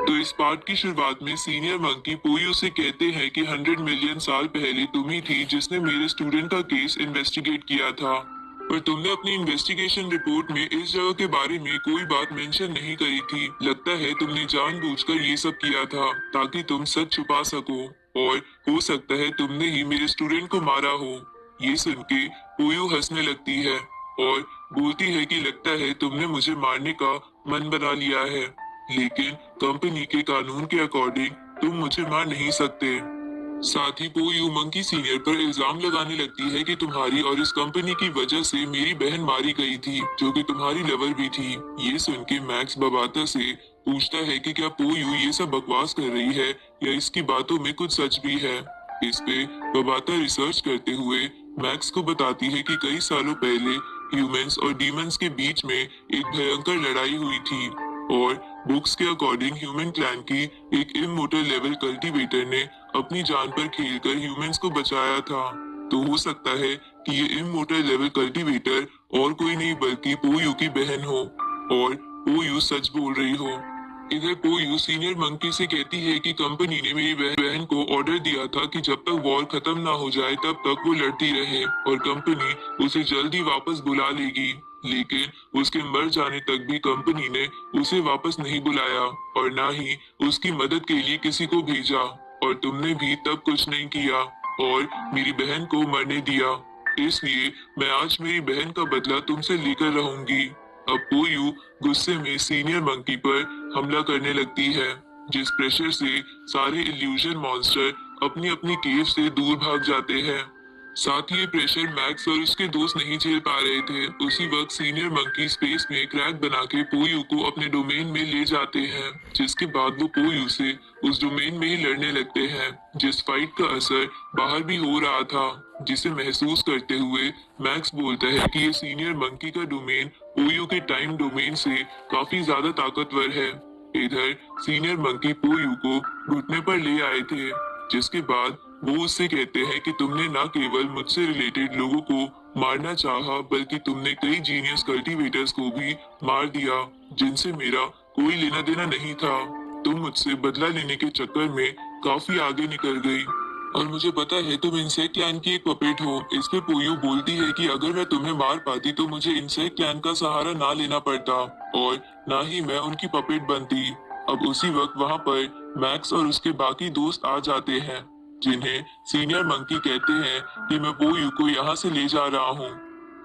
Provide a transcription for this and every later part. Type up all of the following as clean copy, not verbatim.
तो इस पार्ट की शुरुआत में सीनियर मंकी पोयो से कहते हैं कि 100 मिलियन साल पहले तुम ही थी जिसने मेरे स्टूडेंट का केस इन्वेस्टिगेट किया था। पर तुमने अपनी इन्वेस्टिगेशन रिपोर्ट में इस जगह के बारे में कोई बात मेंशन नहीं करी थी। लगता है तुमने जानबूझकर ये सब किया था ताकि तुम सच छुपा सको, और हो सकता है तुमने ही मेरे स्टूडेंट को मारा हो। ये सुन के पोयो हंसने लगती है और बोलती है कि लगता है तुमने मुझे मारने का मन बना लिया है, लेकिन कंपनी के कानून के अकॉर्डिंग तुम मुझे मार नहीं सकते। साथ ही पोयू मंकी सीनियर पर इल्जाम लगाने लगती है कि तुम्हारी और इस कंपनी की वजह से मेरी बहन मारी गई थी, जो कि तुम्हारी लवर भी थी। ये सुन के मैक्स बबाता से पूछता है कि क्या पोयू ये सब बकवास कर रही है या इसकी बातों में कुछ सच भी है। इस पे बबाता रिसर्च करते हुए मैक्स को बताती है कि कई सालों पहले ह्यूमंस और डीमंस के बीच में एक भयंकर लड़ाई हुई थी, और बुक्स के अकॉर्डिंग ह्यूमन क्लैन की एक इमोर्टल लेवल कल्टीवेटर ने अपनी जान पर खेलकर ह्यूमंस को बचाया था। तो हो सकता है कि ये इमोर्टल लेवल कल्टीवेटर और कोई नहीं बल्कि पोयू की बहन हो, और पोयू सच बोल रही हो। इधर पोयू सीनियर मंकी से कहती है कि कंपनी ने मेरी बहन को ऑर्डर दिया था कि जब तक वॉर खत्म ना हो जाए तब तक वो लड़ती रहे, और कंपनी उसे जल्दी वापस बुला लेगी। लेकिन उसके मर जाने तक भी कंपनी ने उसे वापस नहीं बुलाया और ना ही उसकी मदद के लिए किसी को भेजा, और तुमने भी तब कुछ नहीं किया और मेरी बहन को मरने दिया। इसलिए मैं आज मेरी बहन का बदला तुमसे लेकर रहूंगी। अब पोयू गुस्से में सीनियर मंकी पर हमला करने लगती है, जिस प्रेशर से सारे इल्यूजन मॉन्स्टर अपनी अपनी केव से दूर भाग जाते हैं। साथ ही ये प्रेशर मैक्स और उसके दोस्त नहीं झेल पा रहे थे। उसी वक्त सीनियर मंकी स्पेस में क्रैक बना के पोयू को अपने डोमेन में ले जाते हैं, जिसके बाद वो पोयू से उस डोमेन में ही लड़ने लगते हैं। जिस फाइट का असर बाहर भी हो रहा था, जिसे महसूस करते हुए मैक्स बोलता है कि ये सीनियर मंकी का डोमेन पोयू के टाइम डोमेन से काफी ज्यादा ताकतवर है। इधर सीनियर मंकी पोयू को घुटने पर ले आए थे, जिसके बाद वो उससे कहते हैं कि तुमने न केवल मुझसे रिलेटेड लोगों को मारना चाहा, बल्कि तुमने कई जीनियस कल्टीवेटर्स को भी मार दिया जिनसे मेरा कोई लेना देना नहीं था। तुम मुझसे बदला लेने के चक्कर में काफी आगे निकल गई, और मुझे पता है तुम इंसेक्ट क्लैन की एक पपेट हो। इस पे पोयू बोलती है कि अगर मैं तुम्हें मार पाती तो मुझे इंसेक्ट क्लैन का सहारा ना लेना पड़ता और ना ही मैं उनकी पपेट बनती। अब उसी वक्त वहाँ पर मैक्स और उसके बाकी दोस्त आ जाते हैं, जिन्हें सीनियर मंकी कहते हैं कि मैं पोयू को यहाँ से ले जा रहा हूँ,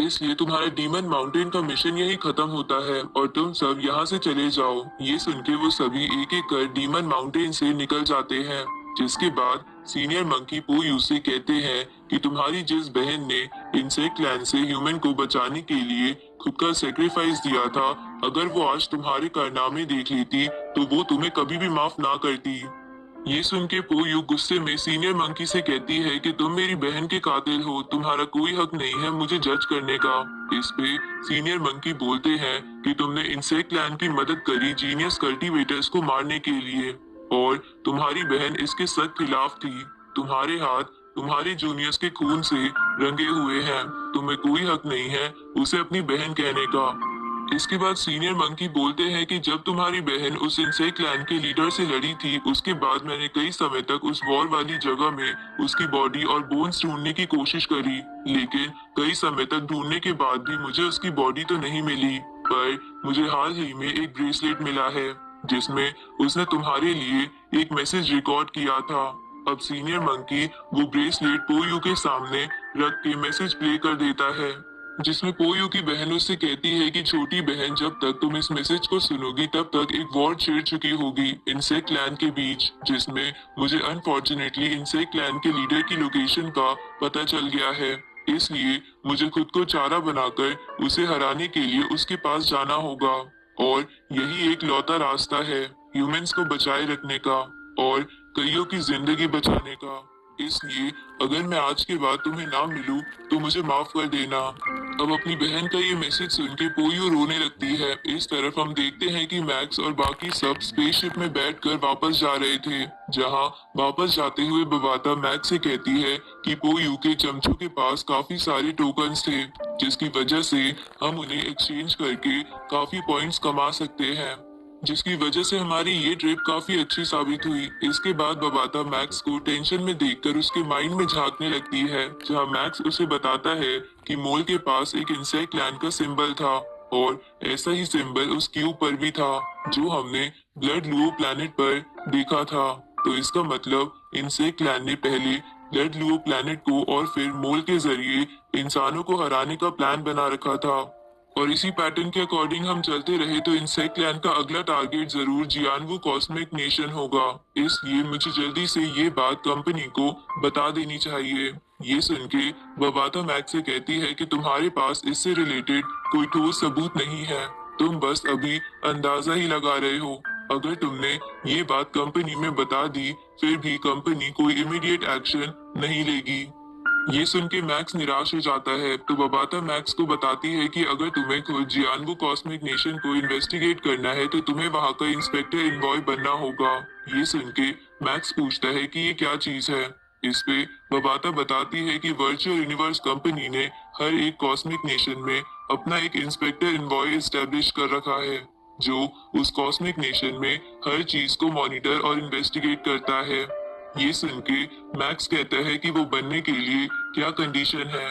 इसलिए तुम्हारा डीमन माउंटेन का मिशन यही खत्म होता है और तुम सब यहाँ से चले जाओ। ये सुन के वो सभी एक एक कर डीमन माउंटेन से निकल जाते हैं, जिसके बाद सीनियर मंकी पोयू से कहते हैं कि तुम्हारी जिस बहन ने इंसेक्ट क्लैन से ह्यूमन को बचाने के लिए खुद का सेक्रीफाइस दिया था, अगर वो आज तुम्हारे कारनामे देख लेती तो वो तुम्हें कभी भी माफ ना करती। ये सुन के पोयू गुस्से में सीनियर मंकी से कहती है कि तुम मेरी बहन के कातिल हो, तुम्हारा कोई हक नहीं है मुझे जज करने का। इस पे सीनियर मंकी बोलते हैं कि तुमने इंसेक्ट क्लैन की मदद करी जीनियस कल्टीवेटर्स को मारने के लिए, और तुम्हारी बहन इसके सख्त खिलाफ थी। तुम्हारे हाथ तुम्हारे जूनियर्स के खून से रंगे हुए हैं, तुम्हें कोई हक नहीं है उसे अपनी बहन कहने का। इसके बाद सीनियर मंकी बोलते हैं कि जब तुम्हारी बहन उस इंसेक्ट क्लैन के लीडर से लड़ी थी, उसके बाद मैंने कई समय तक उस वॉर वाली जगह में उसकी बॉडी और बोन्स ढूंढने की कोशिश करी, लेकिन कई समय तक ढूंढने के बाद भी मुझे उसकी बॉडी तो नहीं मिली। पर मुझे हाल ही में एक ब्रेसलेट मिला है जिसमें उसने तुम्हारे लिए एक मैसेज रिकॉर्ड किया था। अब सीनियर मंकी वो ब्रेसलेट पोयू के सामने रख के मैसेज प्ले कर देता है, जिसमें पोयू की बहन उससे कहती है कि छोटी बहन, जब तक तुम इस मैसेज को सुनोगी तब तक एक वॉर छिड़ चुकी होगी इंसेक्ट क्लैन के बीच, जिसमें मुझे अनफॉर्चुनेटली इंसेक्ट क्लैन के लीडर की लोकेशन का पता चल गया है। इसलिए मुझे खुद को चारा बनाकर उसे हराने के लिए उसके पास जाना होगा, और यही एक लौता रास्ता है ह्यूमंस को बचाए रखने का और कईयों की जिंदगी बचाने का। इसलिए अगर मैं आज के बाद तुम्हें ना मिलूं तो मुझे माफ कर देना। अब अपनी बहन का ये मैसेज सुन के पोयू रोने लगती है। इस तरफ हम देखते हैं कि मैक्स और बाकी सब स्पेसशिप में बैठकर वापस जा रहे थे, जहां वापस जाते हुए बबाता मैक्स से कहती है कि पोयू के चमचों के पास काफी सारे टोकन्स थे, जिसकी वजह से हम उन्हें एक्सचेंज करके काफी पॉइंट्स कमा सकते हैं। जिसकी वजह से हमारी ये ट्रिप काफी अच्छी साबित हुई। इसके बाद बबाता मैक्स को टेंशन में देखकर उसके माइंड में झांकने लगती है, जहां मैक्स उसे बताता है कि मोल के पास एक इंसेक्ट लैंड का सिंबल था और ऐसा ही सिंबल उस क्यूब पर भी था जो हमने ब्लड लुओ प्लैनेट पर देखा था। तो इसका मतलब इंसेक्ट लैंड ने पहले ब्लड लुओ प्लैनेट को और फिर मोल के जरिए इंसानों को हराने का प्लान बना रखा था। और इसी पैटर्न के अकॉर्डिंग हम चलते रहे तो इंसेक्ट लैंड का अगला टारगेट जरूर जियानवू कॉस्मिक नेशन होगा। इसलिए मुझे जल्दी से ये बात कंपनी को बता देनी चाहिए। ये सुन के बबाता मैक्स से कहती है कि तुम्हारे पास इससे रिलेटेड कोई ठोस सबूत नहीं है, तुम बस अभी अंदाजा ही लगा रहे हो। अगर तुमने ये बात कंपनी में बता दी फिर भी कंपनी कोई इमीडिएट एक्शन नहीं लेगी। ये सुन के मैक्स निराश हो जाता है तो बबाता मैक्स को बताती है कि अगर तुम्हें खुद जियानवू कॉस्मिक नेशन को इन्वेस्टिगेट करना है तो तुम्हें वहां का इंस्पेक्टर इनवॉय बनना होगा। ये सुन के मैक्स पूछता है कि ये क्या चीज है। इस पे बबाता बताती है कि वर्चुअल यूनिवर्स कंपनी ने हर एक कॉस्मिक नेशन में अपना एक इंस्पेक्टर इनवॉय एस्टेब्लिश कर रखा है जो उस कॉस्मिक नेशन में हर चीज को मॉनिटर और इन्वेस्टिगेट करता है। ये सुन के मैक्स कहता है कि वो बनने के लिए क्या कंडीशन है।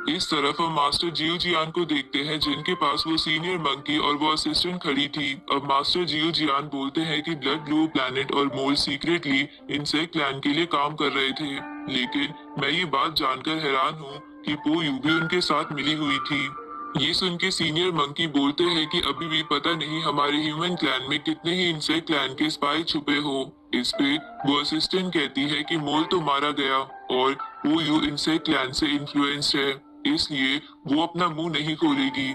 इस तरफ हम मास्टर जियो जियान को देखते हैं जिनके पास वो सीनियर मंकी और वो असिस्टेंट खड़ी थी। अब मास्टर जियो जियान बोलते हैं कि ब्लड ब्लू प्लैनेट और मोल सीक्रेटली इंसेक्ट लैंड के लिए काम कर रहे थे, लेकिन मैं ये बात जानकर हैरान हूँ कि पो यू भी उनके साथ मिली हुई थी। ये सुन के सीनियर मंकी बोलते हैं कि अभी भी पता नहीं हमारे ह्यूमन क्लैन में कितने ही इंसेक्ट क्लैन के स्पाई छुपे हो। इस पे वो असिस्टेंट कहती है कि मोल तो मारा गया और वो यू इंसेक्ट क्लैन से इन्फ्लुएंस्ड है, इसलिए वो अपना मुंह नहीं खोलेगी।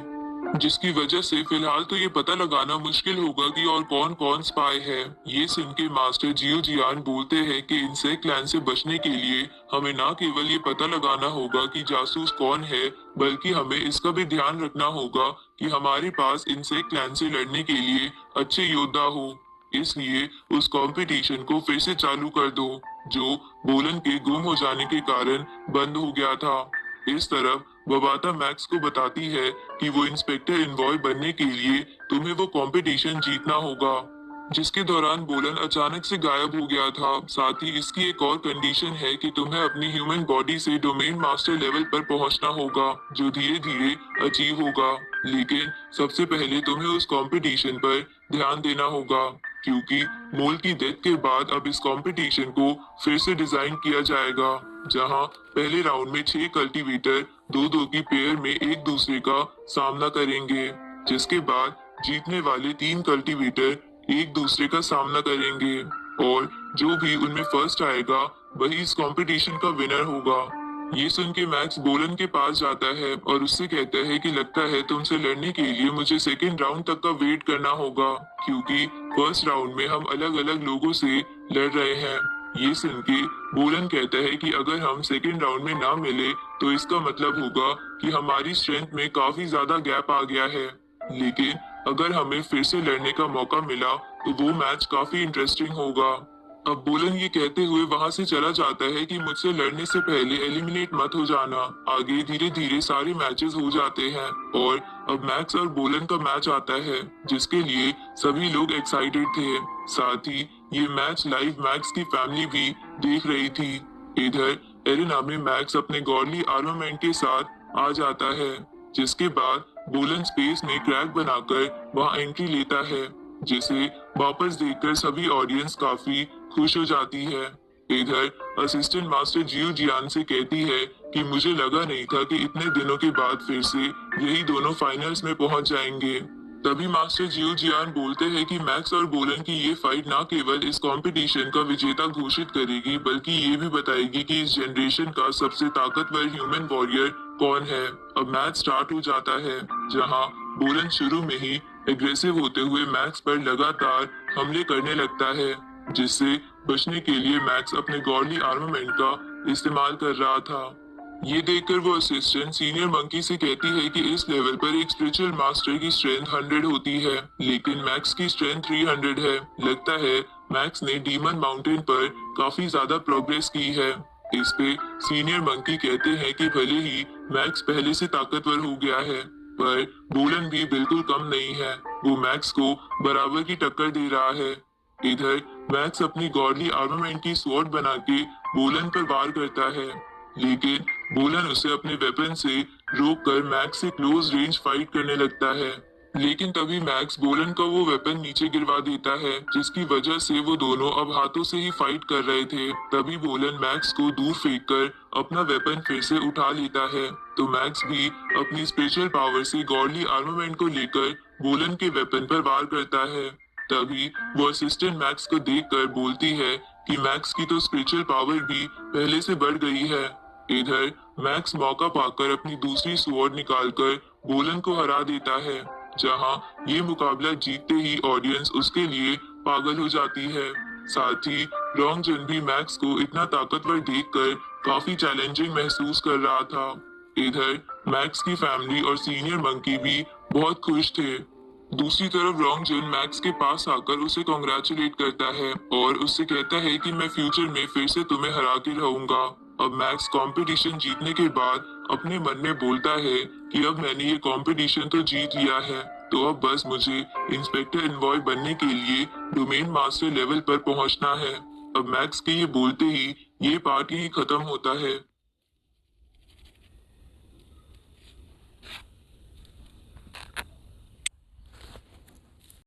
जिसकी वजह से फिलहाल तो ये पता लगाना मुश्किल होगा कि और कौन कौन स्पाई है। ये सुन के मास्टर जियो जियान बोलते हैं कि इंसेक्ट क्लैन से बचने के लिए हमें ना केवल ये पता लगाना होगा कि जासूस कौन है, बल्कि हमें इसका भी ध्यान रखना होगा कि हमारे पास इंसेक्ट क्लैन से लड़ने के लिए अच्छे योद्धा हो। इसलिए उस कंपटीशन को फिर से चालू कर दो जो बोलन के गुम हो जाने के कारण बंद हो गया था। इस तरफ बबाता मैक्स को बताती है कि वो इंस्पेक्टर इनवॉय बनने के लिए तुम्हें वो कंपटीशन जीतना होगा। जिसके दौरान बोलन अचानक से गायब हो गया था। साथ ही इसकी एक और कंडीशन है कि तुम्हें अपनी ह्यूमन बॉडी से डोमेन मास्टर लेवल पर पहुंचना होगा जो धीरे धीरे अचीव होगा, लेकिन सबसे पहले तुम्हें उस कंपटीशन पर ध्यान देना होगा क्योंकि मोल की डेथ के बाद अब इस कंपटीशन को फिर से डिजाइन किया जाएगा जहां पहले राउंड में 6 कल्टीवेटर दो दो की पेयर में एक दूसरे का सामना करेंगे, जिसके बाद जीतने वाले 3 कल्टीवेटर एक दूसरे का सामना करेंगे और जो भी उनमें फर्स्ट आएगा वही इस कंपटीशन का विनर होगा। ये सुन के मैक्स बोलन के पास जाता है और उससे कहता है कि लगता है तुमसे लड़ने के लिए मुझे सेकेंड राउंड तक का वेट करना होगा क्योंकि फर्स्ट राउंड में हम अलग अलग लोगों से लड़ रहे हैं। ये सुन के बोलन कहता है कि अगर हम सेकेंड राउंड में ना मिले तो इसका मतलब होगा कि हमारी स्ट्रेंथ में काफी ज्यादा गैप आ गया है, लेकिन अगर हमें फिर से लड़ने का मौका मिला तो वो मैच काफी इंटरेस्टिंग होगा। अब बोलन ये कहते हुए वहां से चला जाता है कि मुझसे लड़ने से पहले एलिमिनेट मत हो जाना। आगे धीरे धीरे सारे मैचेस हो जाते हैं और अब मैक्स और बोलन का मैच आता है जिसके लिए सभी लोग एक्साइटेड थे। साथ ही ये मैच लाइव मैक्स की फैमिली भी देख रही थी। इधर एरिना में मैक्स अपने गॉडली आर्मामेंट के साथ आ जाता है, जिसके बाद बोलन स्पेस में क्रैक बनाकर वहां एंट्री लेता है, जिसे वापस देखकर सभी ऑडियंस काफी खुश हो जाती है। इधर असिस्टेंट मास्टर जियो जियान से कहती है कि मुझे लगा नहीं था कि इतने दिनों के बाद फिर से यही दोनों फाइनल्स में पहुंच जाएंगे। तभी मास्टर जियो जियान बोलते हैं कि मैक्स और बोलन की ये फाइट ना केवल इस कंपटीशन का विजेता घोषित करेगी बल्कि ये भी बताएगी कि इस जनरेशन का सबसे ताकतवर ह्यूमन वॉरियर कौन है। अब मैच स्टार्ट हो जाता है जहां बोलन शुरू में ही एग्रेसिव होते हुए मैक्स पर लगातार हमले करने लगता है, जिससे बचने के लिए मैक्स अपने गॉडली आर्मामेंट का इस्तेमाल कर रहा था। ये देखकर वो असिस्टेंट सीनियर मंकी से कहती है कि इस लेवल पर एक स्पिरिचुअल मास्टर की स्ट्रेंथ 100 होती है, लेकिन मैक्स की स्ट्रेंथ 300 है। लगता है मैक्स ने डीमन माउंटेन पर काफी ज्यादा प्रोग्रेस की है। इस पे सीनियर मंकी कहते हैं कि भले ही मैक्स पहले से ताकतवर हो गया है, पर बोलन भी बिल्कुल कम नहीं है, वो मैक्स को बराबर की टक्कर दे रहा है। इधर मैक्स अपनी गॉडली आर्मामेंट की स्वॉर्ड बना के बोलन पर वार करता है, लेकिन बोलन उसे अपने वेपन से रोककर मैक्स से क्लोज रेंज फाइट करने लगता है। लेकिन तभी मैक्स बोलन का वो वेपन नीचे गिरवा देता है, जिसकी वजह से वो दोनों अब हाथों से ही फाइट कर रहे थे। तभी बोलन मैक्स को दूर फेंककर अपना वेपन फिर से उठा लेता है, तो मैक्स भी अपनी स्पेशल पावर से गॉडली आर्मामेंट को लेकर बोलन के वेपन पर वार करता है। तभी वो असिस्टेंट मैक्स को देखकर बोलती है कि मैक्स की तो स्पिरिचुअल पावर भी पहले से बढ़ गई है। इधर मैक्स मौका पाकर अपनी दूसरी स्वॉर्ड निकालकर बोलन को हरा देता है, जहां ये मुकाबला जीतते ही ऑडियंस उसके लिए पागल हो जाती है। साथ ही लॉन्ग जन भी मैक्स को इतना ताकतवर देखकर काफी चैलेंजिंग महसूस कर रहा था। इधर मैक्स की फैमिली और सीनियर मंकी भी बहुत खुश थे। दूसरी तरफ लॉन्ग जन मैक्स के पास आकर उसे कॉन्ग्रेचुलेट करता है और उससे कहता है कि मैं फ्यूचर में फिर से तुम्हें हरा के रहूंगा। अब मैक्स कंपटीशन जीतने के बाद अपने मन में बोलता है कि अब मैंने ये कंपटीशन तो जीत लिया है, तो अब बस मुझे इंस्पेक्टर इनवॉय बनने के लिए डोमेन मास्टर लेवल पर पहुंचना है। अब मैक्स के ये बोलते ही ये पार्ट यही खत्म होता है।